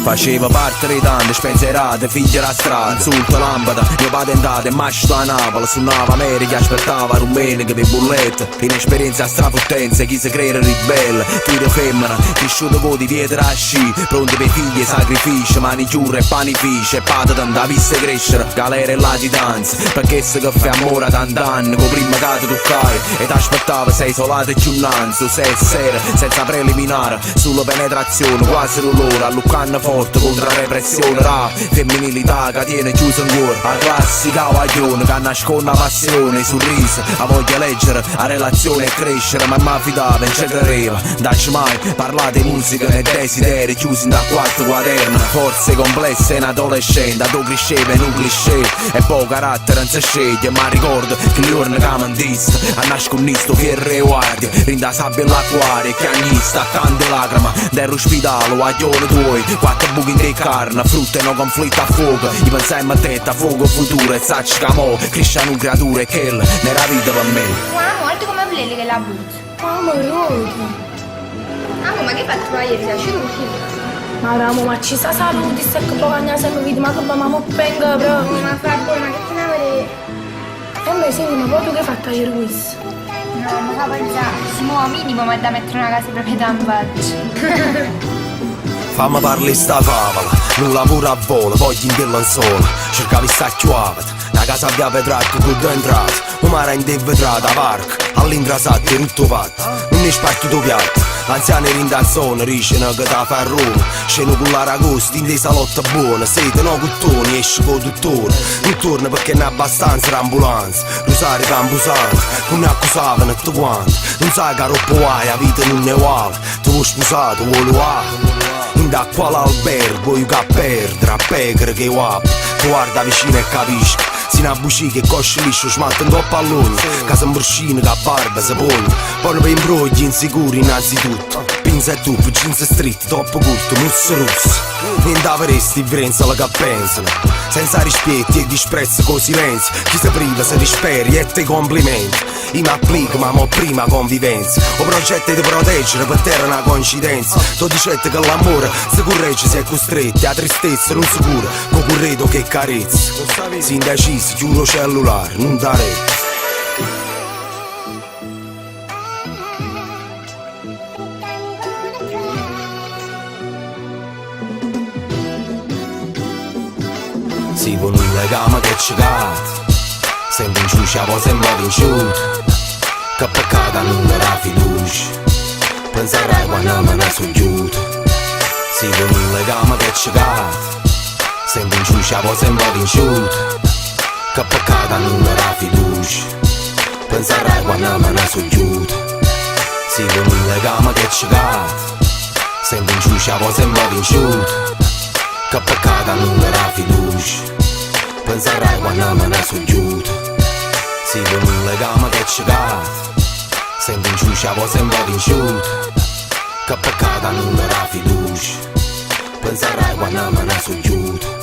Faceva parte di tante spensierate, figli della strada, insulto lampada, mio patentato e mascio a Napoli. Su Nova America aspettava domenica per bullette, inesperienza strafottenza, chi si crede ribelle. Figlio femmina, cresciuto con di pietra a sci, pronti per figli e sacrifici, manicure e panifici, e pata tanta viste crescere, galera e latitanza, perché se che fai amore a tant'anni, con prima che ti toccai, e t'aspettava sei isolato e giunanzo, sei sera, senza preliminare, sulla penetrazione, quasi l'olore, alluccanno forte contro la repressione, la femminilità che tiene chiuso in cuore, la classica guaglione che nasconde la passione, il sorriso, la voglia leggere, la relazione e crescere, ma mi affidava, non ci credeva, dacci mai, parlate di musica nei desideri, chiusi da quattro quaderni, forze complesse in adolescente, tu cresceva in un cliché, e poi carattere non si sceglie, ma ricordo che il giorno che mi disse, a nascondisto fierro e guardia, rinda sabbia all'acquario, chiagnista, tante lacrime, dell'ospedale, guaglione tuoi, quattro buchi di carne, frutta e no conflitto a fuoco, i pensiamo a testa, fuoco futuro, e sacci che mo, cresciano un creatura e che nella vita per me. Wow, molto come Plele che la buzza. Amoroso. Amo, ma che hai fatto ieri? Sei asciuto? Ma ci sta saluti, se che poi ne sempre vedi, ma che mamma penga proprio. Ma fa buona, che te ne avrei? E me senti, ma poi tu che hai fatto ieri questo? No, ma fa pensare. Si muove minimo, ma è da mettere una casa di proprietà in faccia. Fammi parli sta favola, non lavoro a volo, voglio in quello solo, cercavi sta chiuavata, la casa via Petrarca con due entrate, un mare in vetrata, parco, all'intrasatto tutto fatto, non ne spartito piatto, l'anziano in zona, ricena che da fa a Roma, sceno con l'aragosto, in dei salotti buoni, sete no cuttoni, esce con tuttore, non torna perché ne è abbastanza l'ambulanza, rosari cambusanti, non ne accusavano tutto quanto, non sai che roppo vuoi, la vita non ne vale, tu vuoi sposato, vuoi lo da quale albergo io che perdere, a pecare che guap, tu guarda vicino e capisci, si una buci che cosce liscio smatta un po' pallone, che si imbruscina, che barba si pone, poi per imbrogli insicuri innanzitutto, pinza e tubo, jeans street, troppo corto, musso rosso, niente avresti differenza alla che pensano, senza rispetti e disprezzo con silenzio, chi si priva si risperi e te complimenti, io mi applico ma mo prima convivenza, o progetto di proteggere per terra una coincidenza, tu dicete che l'amore si corregge se è costretti, la tristezza non si cura, con corredo che carezza, si indecisi, chiudo cellulare, non dare. Si con un legame che ci cade, senti in ciuscia, poi sembra vinciuto, che peccato non era fiducia, penserai quando me ne sono chiuso. Si con un legame che ci cade, senti in ciuscia, poi sembra vinciuto, che peccato non era fiducia, penserai quando me ne sono chiuso. Si con un legame che ci cade, senti in ciuscia, poi sembra vinciuto, che peccato non era fiducia, penserai quando me ne sono chiuso. Si con un legame che ci cade, senti in ciuscia, poi sembra vinciuto, che peccato non era fiducia, penserai quando me ne sono chiuso.